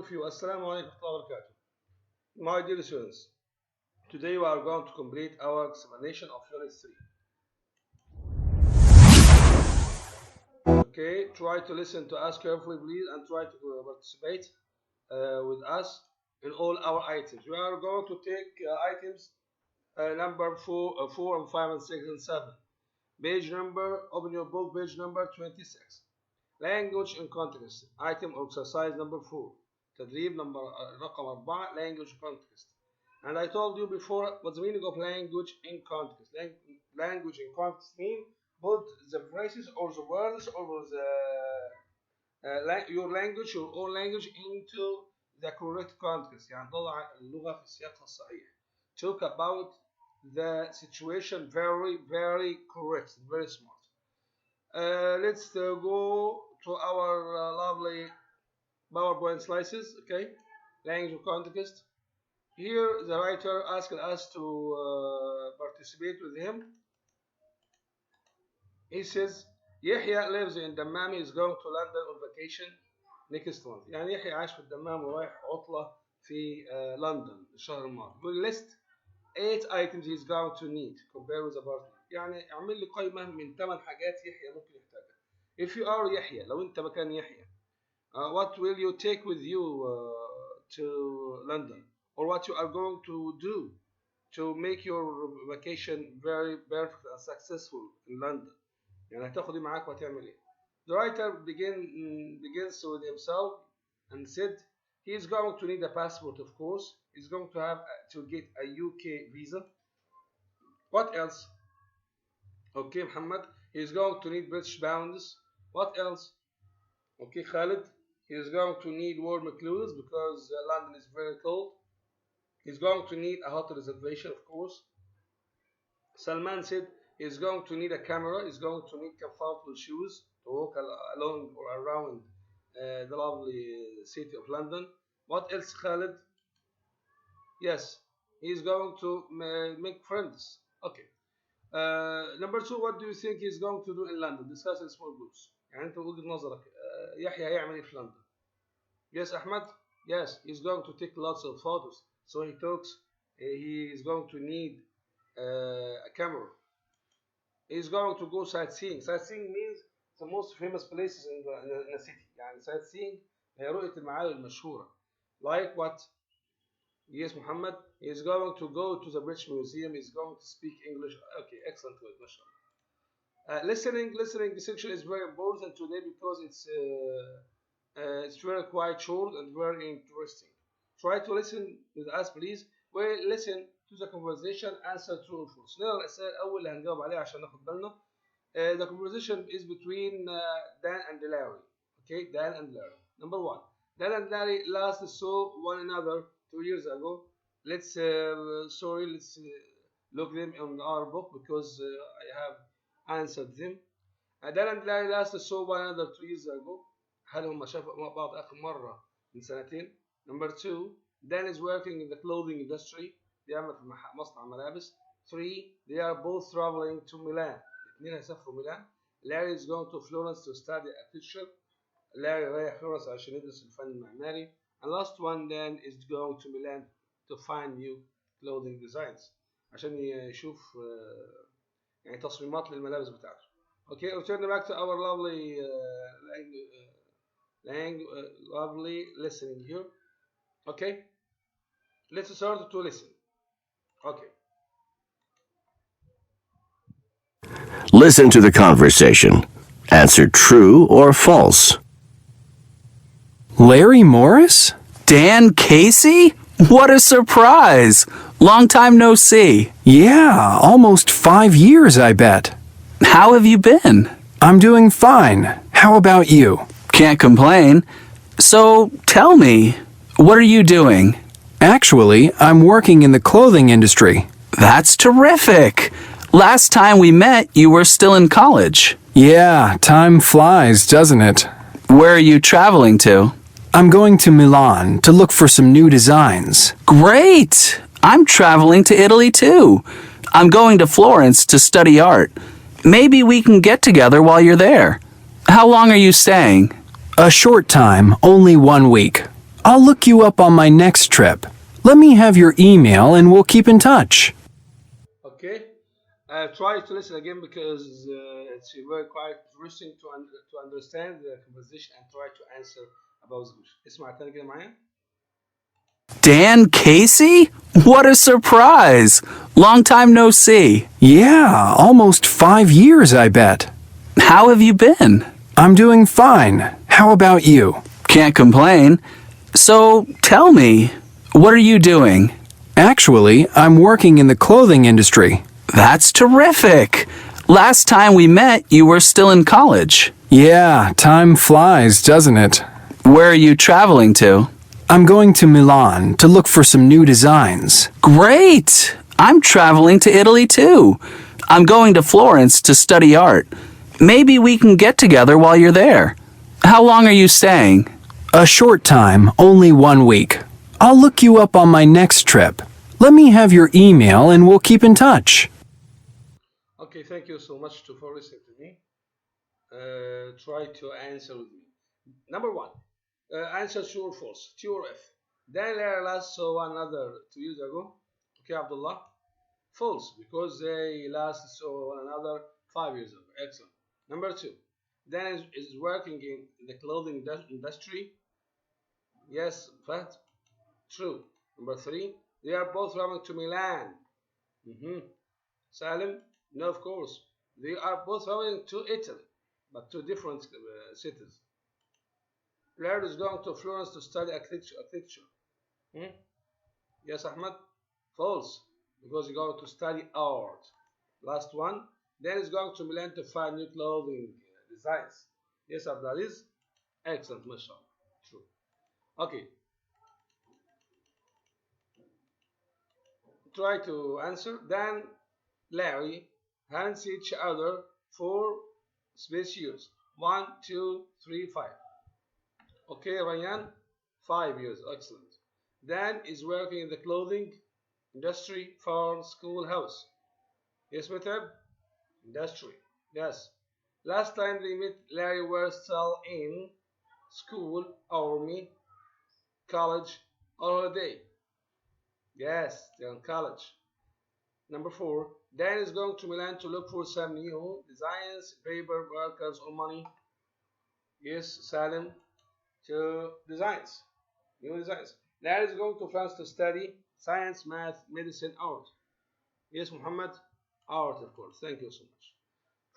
of you. Assalamu alaikum wa rahmatullahi wa barakatuh. My dear students, today we are going to complete our examination of Unit 3. Okay, try to listen to us carefully, please, and try to participate with us in all our items. We are going to take items number 4 and 5 and 6 and 7. Page number, open your book, page number 26. Language in context. Item or exercise number 4. تدريب number رقم 4. Language in context. And I told you before what's the meaning of language in context. Language in context means put the phrases or the words or your language, your own language into the correct context. يعني ضع اللغة في سياقها الصحيح. Talk about the situation very correct, very smart. Let's go to our lovely PowerPoint slices. Okay, language context. Here the writer asked us to participate with him. He says Yahya lives in Dammam. He is going to London on vacation next month. يعني يحيى عايش في الدمام ورايح عطلة في لندن الشهر الماضي. We'll list 8 items he's going to need compare with the partner. يعني اعمل لي قائمة من 8 حاجات يحيى ممكن يحتاجها. If you are يحيى, لو انت مكان يحيى, what will you take with you to London, or what you are going to do to make your vacation very perfect and successful in London. يعني هتاخد ايه معاك وهتعمل ايه. The writer begins with himself and said he is going to need a passport, of course. He's going to have to get a UK visa. What else? Okay, Muhammad. He's going to need British pounds. What else? Okay, Khalid. He's going to need warm clothes because London is very cold. He's going to need a hotel reservation, of course. Salman said he's going to need a camera. He's going to need comfortable shoes to walk along or around the lovely city of London. What else, Khalid? Yes, he's going to make friends. Okay. Number 2, what do you think he's going to do in London? Discuss in small groups. يعني انت وجهة نظرك يحيى هيعمل ايه في لندن؟ Yes, Ahmed. Yes, he's going to take lots of photos. So he talks. He is going to need a camera. He's going to go sightseeing. Sightseeing means the most famous places in the city. يعني sightseeing هي رؤية المعالم المشهورة. Like what? Yes, Muhammad. He's going to go to the British Museum. He's going to speak English. Okay, excellent word, mashallah. Listening section is very important today because it's very quite short and very interesting. Try to listen with us, please. We listen to the conversation, answer true or false. نقرا الأسئلة الأول اللي هنجاوب عليها عشان ناخد بالنا. The conversation is between Dan and Larry. Okay, Dan and Larry. Number 1. Dan and Larry last saw one another 2 years ago. Let's look them in our book because I have answered them. Dan and Larry last saw one another 2 years ago. هل هم شافوا مع بعض آخر مرة من سنتين؟ Number 2. Dan is working in the clothing industry. بيعمل في مصنع ملابس. 3. They are both traveling to Milan. الاثنين هيسافروا ميلان. Larry is going to Florence to study architecture. Larry رايح فلورنس عشان يدرس الفن المعماري. And last one, Dan is going to Milan to find new clothing designs. عشان يشوف يعني تصميمات للملابس بتاعته. Okay, return back to our lovely lovely listening here. Okay, let's start to listen. Okay. Listen to the conversation. Answer true or false. Larry Morris? Dan Casey? What a surprise! Long time no see. Yeah, almost 5 years, I bet. How have you been? I'm doing fine. How about you? Can't complain. So, tell me, what are you doing? Actually, I'm working in the clothing industry. That's terrific! Last time we met, you were still in college. Yeah, time flies, doesn't it? Where are you traveling to? I'm going to Milan to look for some new designs. Great! I'm traveling to Italy too. I'm going to Florence to study art. Maybe we can get together while you're there. How long are you staying? A short time, only 1 week. I'll look you up on my next trip. Let me have your email and we'll keep in touch. Okay. Try to listen again because it's very quite interesting to understand the conversation and try to answer about the question. اسمع تاني كده معايا. Dan Casey? What a surprise! Long time no see. Yeah, almost 5 years, I bet. How have you been? I'm doing fine. How about you? Can't complain. So, tell me, what are you doing? Actually, I'm working in the clothing industry. That's terrific! Last time we met, you were still in college. Yeah, time flies, doesn't it? Where are you traveling to? I'm going to Milan to look for some new designs. Great! I'm traveling to Italy too. I'm going to Florence to study art. Maybe we can get together while you're there. How long are you staying? A short time, only 1 week. I'll look you up on my next trip. Let me have your email and we'll keep in touch. Okay, thank you so much for listening to me. Try to answer with me. Number one, answer true or false. True or F. Daniel last saw another 2 years ago. Okay, Abdullah. False, because they last saw one another 5 years ago. Excellent. Number two, Dan is working in the clothing industry. Yes, fact. True. Number three, they are both traveling to Milan. Salim, no, of course. They are both traveling to Italy, but to different cities. Laird is going to Florence to study architecture. Yes, Ahmed? False, because he's going to study art. Last one. Then he's going to Milan to find new clothing designs. Yes, Abdulaziz? Excellent, mashallah. True. Okay. Try to answer. Dan, Larry haven't seen each other for space years. 1, 2, 3, 5. Okay, Ryan, 5 years. Excellent. Dan is working in the clothing industry, farm, school, house. Yes, Metab? Industry. Yes. Last time they met, Larry was still in school, army, college, or holiday. Yes, they're in college. Number 4. Dan is going to Milan to look for some new designs, paper, markers, or money. Yes, Salim, to designs, new designs. Larry is going to France to study science, math, medicine, art. Yes, Muhammad, art, of course. Thank you so much.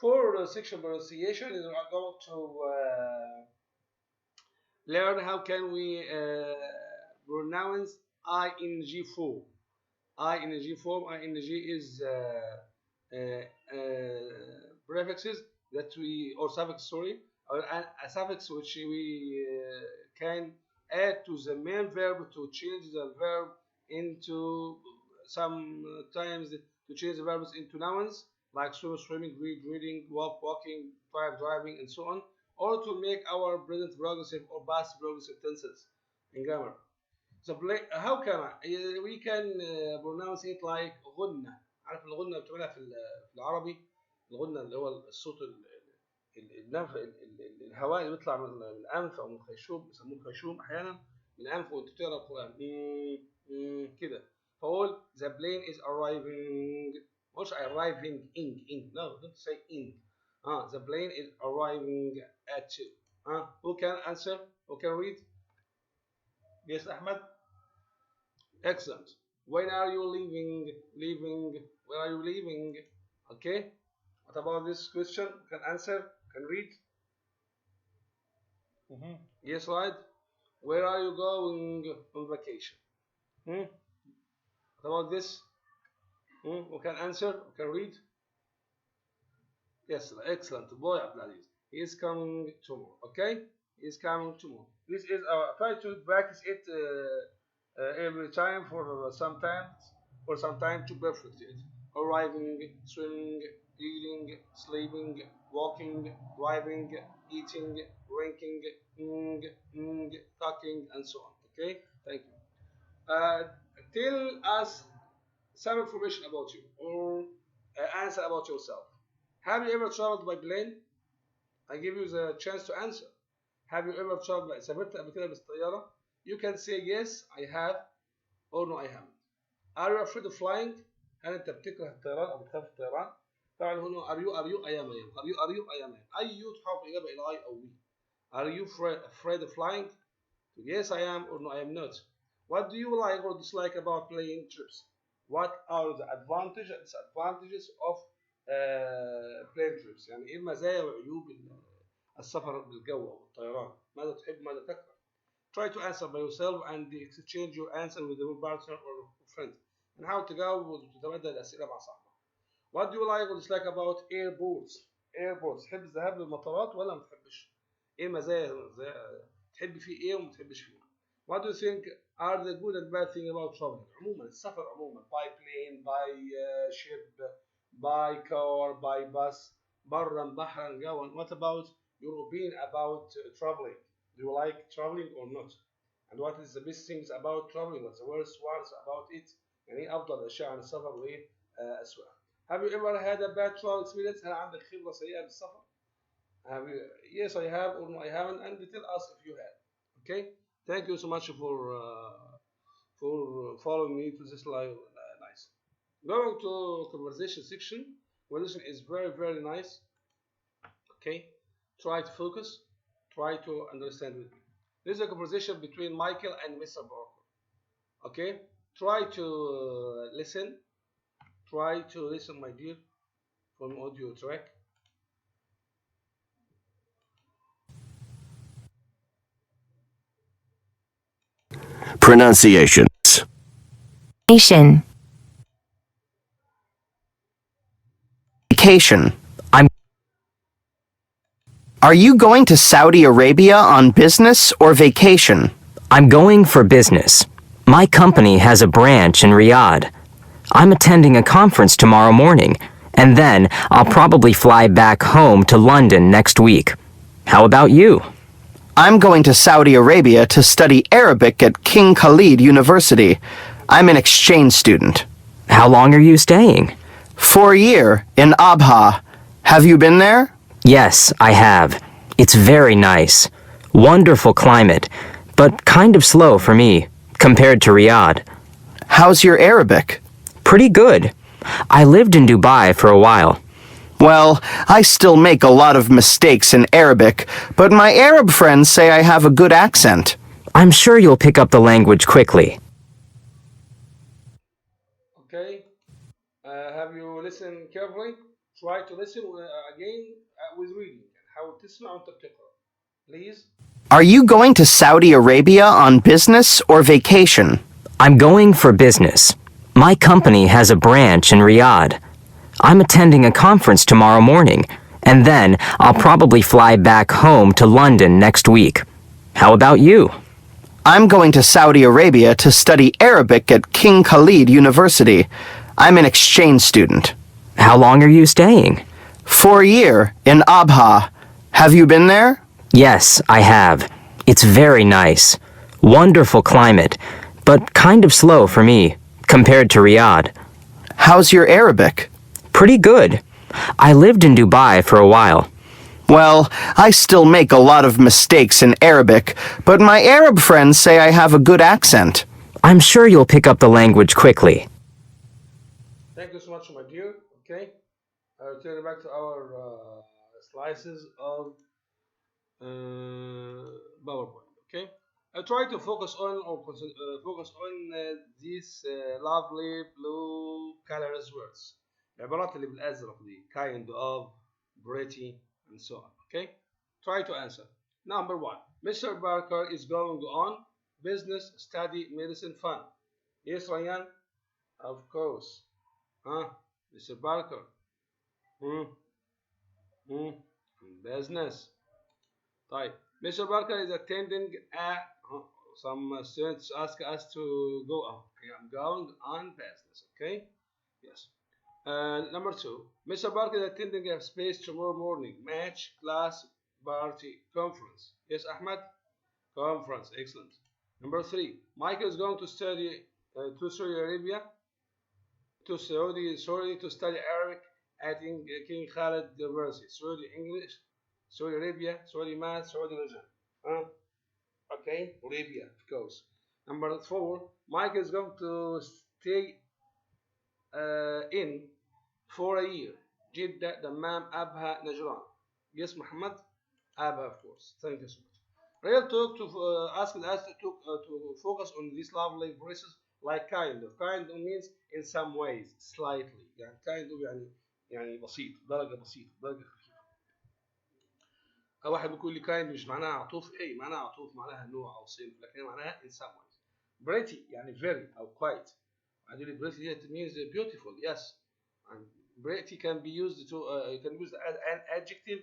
For the section pronunciation, we are going to learn how can we pronounce ing form. ing form. Ing is prefixes that we or suffix, sorry, or a suffix which we can add to the main verb to change the verb into sometimes to change the verbs into nouns like swim, swimming, read, reading, walk, walking, drive, driving, and so on, or to make our present progressive or past progressive tenses in grammar. So how can we can pronounce it like غنة. عارف الغنة بتعملها في العربي، الغنة اللي هو الصوت الهواء اللي بيطلع من الانف او من الخيشوم، بيسموه الخيشوم احيانا من الانف وانت بتقرا القران كده. فاقول the plane is arriving، مش arriving in no don't say in. The plane is arriving at 2. Who can answer? Who can read? Yes, Ahmed. Excellent. When are you leaving? Where are you leaving? Okay. What about this question? Can answer? Can read? Yes, right. Where are you going on vacation? What about this? Who can answer? Who can read? Yes, excellent. Boy, Abdulaziz. He is coming tomorrow. Okay? He is coming tomorrow. This is our try to practice it every time for some time to perfect it. Arriving, swimming, eating, sleeping, walking, driving, eating, drinking, talking, and so on. Okay? Thank you. Tell us some information about you or answer about yourself. Have you ever traveled by plane? I give you the chance to answer. Have you ever traveled by سافرت قبل كده بالطيارة؟ You can say yes I have or no I haven't. Are you afraid of flying? هل أنت بتكره الطيران أو بتخاف الطيران؟ طبعا هنا are you I am I am أي you تحول الإجابة إلى I أو we. Are you afraid of flying? Yes I am or no I am not. What do you like or dislike about plane trips? What are the advantages and disadvantages of plane trips؟ يعني إيه المزايا وعيوب السفر بالجو أو الطيران؟ ماذا تحب ماذا تكره؟ Try to answer by yourself and exchange your answer with your partner or friend. نحاول تجاوب وتتبادل الأسئلة مع صاحبك. What do you like or dislike about airports? Airports تحب الذهاب للمطارات ولا ما تحبش؟ إيه مزايا تحب فيه إيه وما تحبش فيه؟ What do you think are the good and bad thing about traveling؟ عموما السفر عموما by plane, by ship, by car, by bus برا بحرا جوا. What about your opinion about traveling? Do you like traveling or not? And what is the best things about traveling? What's the worst ones about it? يعني أفضل الأشياء عن السفر وإيه أسوأها. Have you ever had a bad travel experience؟ هل عندك خبرة سيئة بالسفر؟ Have you? Yes, I have or no, I haven't. And tell us if you have. Okay. Thank you so much for following me to this live. Nice. Going to conversation section. Conversation is very nice. Okay. Try to focus. Try to understand with me. This is a conversation between Michael and Mr. Barker. Okay. Try to listen. Try to listen, my dear, from audio track. Pronunciations. Nation. Vacation. Are you going to Saudi Arabia on business or vacation? I'm going for business. My company has a branch in Riyadh. I'm attending a conference tomorrow morning, and then I'll probably fly back home to London next week. How about you? I'm going to Saudi Arabia to study Arabic at King Khalid University. I'm an exchange student. How long are you staying? For a year in Abha. Have you been there? Yes, I have. It's very nice. Wonderful climate, but kind of slow for me, compared to Riyadh. How's your Arabic? Pretty good. I lived in Dubai for a while. Well, I still make a lot of mistakes in Arabic, but my Arab friends say I have a good accent. I'm sure you'll pick up the language quickly. Okay. Have you listened carefully? Try to listen again with reading. حاول تسمع وانت بتقرأ. Please. Are you going to Saudi Arabia on business or vacation? I'm going for business. My company has a branch in Riyadh. I'm attending a conference tomorrow morning, and then I'll probably fly back home to London next week. How about you? I'm going to Saudi Arabia to study Arabic at King Khalid University. I'm an exchange student. How long are you staying? For a year in Abha. Have you been there? Yes, I have. It's very nice. Wonderful climate, but kind of slow for me, compared to Riyadh. How's your Arabic? Pretty good. I lived in Dubai for a while. Well, I still make a lot of mistakes in Arabic, but my Arab friends say I have a good accent. I'm sure you'll pick up the language quickly. Thank you so much, my dear. Okay. Returning back to our slices of PowerPoint. Okay. I try to focus on these lovely blue colors words. العبارات اللي بالأزرق دي kind of, pretty, and so on. Okay. Try to answer. Number one. Mr. Barker is going on business, study, medicine, fun. Yes, Ryan. Of course. Huh? Mr. Barker. Business. طيب. Mr. Barker is attending some students ask us to go out. I'm going on business. Okay. Yes. Number two. Mr. Barker is attending a space tomorrow morning. Match, class, party, conference. Yes, Ahmed. Conference. Excellent. Number three. Michael is going to study to Saudi Arabia. To study Arabic at King Khalid University. Saudi English, Saudi Arabia, Saudi Math, Saudi Religion. Okay, Arabia, of course. Number 4, Mike is going to stay in for a year. جدة دمام أبها نجران. Yes, Muhammad? Abha, of course. Thank you so much. Real talk to ask us to focus on these lovely phrases like kind of. Kind of means in some ways, slightly. يعني kind of يعني بسيط، درجة بسيطة، درجة خفيفة. واحد بيقول لي kind مش معناها عطوف، ايه معناها عطوف، معناها نوع أو صنف، لكن معناها in some ways. Pretty يعني very أو quite. هتقول لي pretty it means beautiful, yes. And pretty can be used to you can use an adjective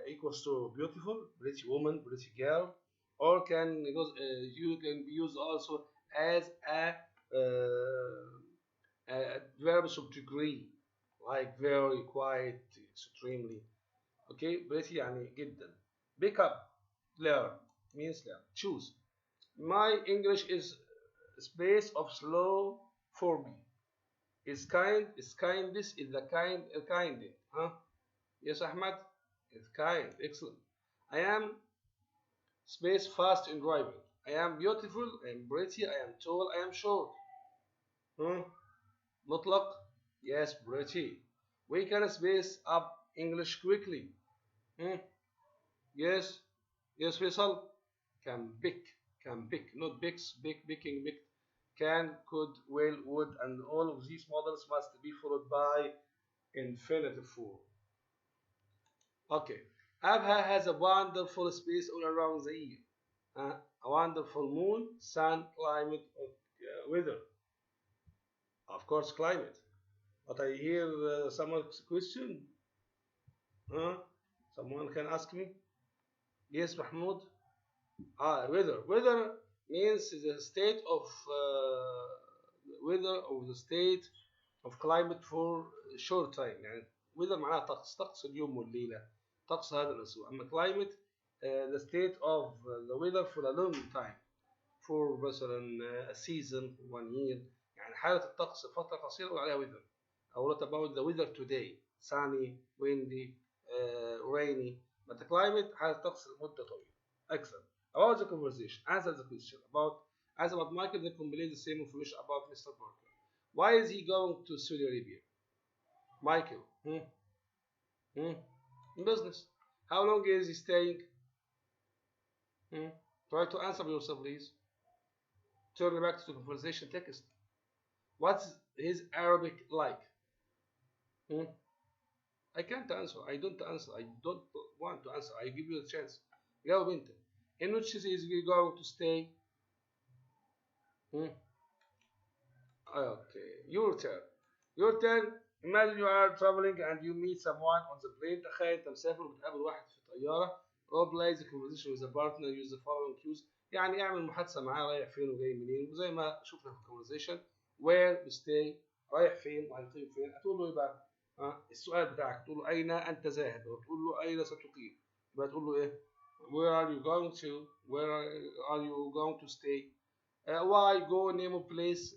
equals to beautiful, pretty woman, pretty girl, or can you can be used also as a verbs of degree, like very, quite, extremely. Okay, pretty يعني جدا. Pick up, learn means learn. Choose. My English is space of slow for me. Is kind, is kindness, is the kind, huh? Yes, Ahmad? Is kind, excellent. I am space fast in driving. I am beautiful, I am pretty, I am tall, I am short. مطلق? Yes, pretty. We can space up English quickly. Yes, yes, Faisal? Can pick, not picks, picking, pick. Can, could, will, would, and all of these models must be followed by infinitive form. Okay. Abha has a wonderful space all around the year. A wonderful moon, sun, climate, weather. Of course, climate. But I hear someone's question. Someone can ask me? Yes, Mahmoud? Weather. Weather means the state of weather or the state of climate for short time. يعني weather معناها طقس اليوم والليلة، طقس هذا الأسبوع. أما climate the state of the weather for a long time, for مثلا a season, 1 year. يعني حالة الطقس فترة قصيرة ويقول عليها weather. أو what about the weather today? Sunny, windy, rainy. But the climate حالة طقس لمدة طويلة. Excellent. About the conversation, answer the question. As about Michael, they complete the same information about Mr. Parker. Why is he going to Saudi Arabia? Michael, business. How long is he staying? Try to answer yourself, please. Turn back to the conversation text. What's his Arabic like? I can't answer. I don't answer. I don't want to answer. I give you a chance. جاوب انت. In which city is he going to stay? Okay, your turn. Your turn. Imagine you are traveling and you meet someone on the plane. تخيل انت مسافر وبتقابل واحد في طيارة. Role play the conversation with a partner. Use the following cues. يعني اعمل محادثة معاه رايح فين وجاي منين وزي ما شفنا في الconversation. Where you stay. رايح فين وهيقيم فين. هتقول له ايه بقى؟ السؤال بتاعك تقول له أين أنت ذاهب وتقول له أين ستقيم. يبقى تقول له إيه؟ Where are you going to? Where are you going to stay? Why go, name of place,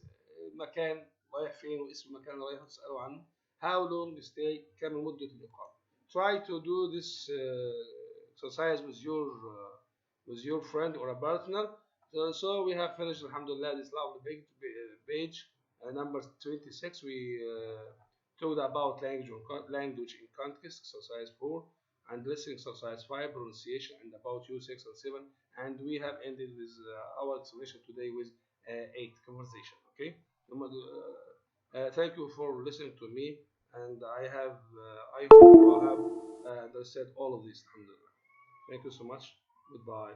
مكان رايح فين واسم المكان اللي رايح تسأله عنه. How long stay, كم مدة الإقامة. Try to do this exercise with your friend or a partner. So we have finished, alhamdulillah, this lovely page number 26. We talked about language in context, exercise 4, and listening, exercise 5, pronunciation, and about you 6 and 7. And we have ended with our explanation today with 8 conversation. Okay. Thank you for listening to me, and I hope you all have understood all of this. Alhamdulillah. Thank you so much. Goodbye.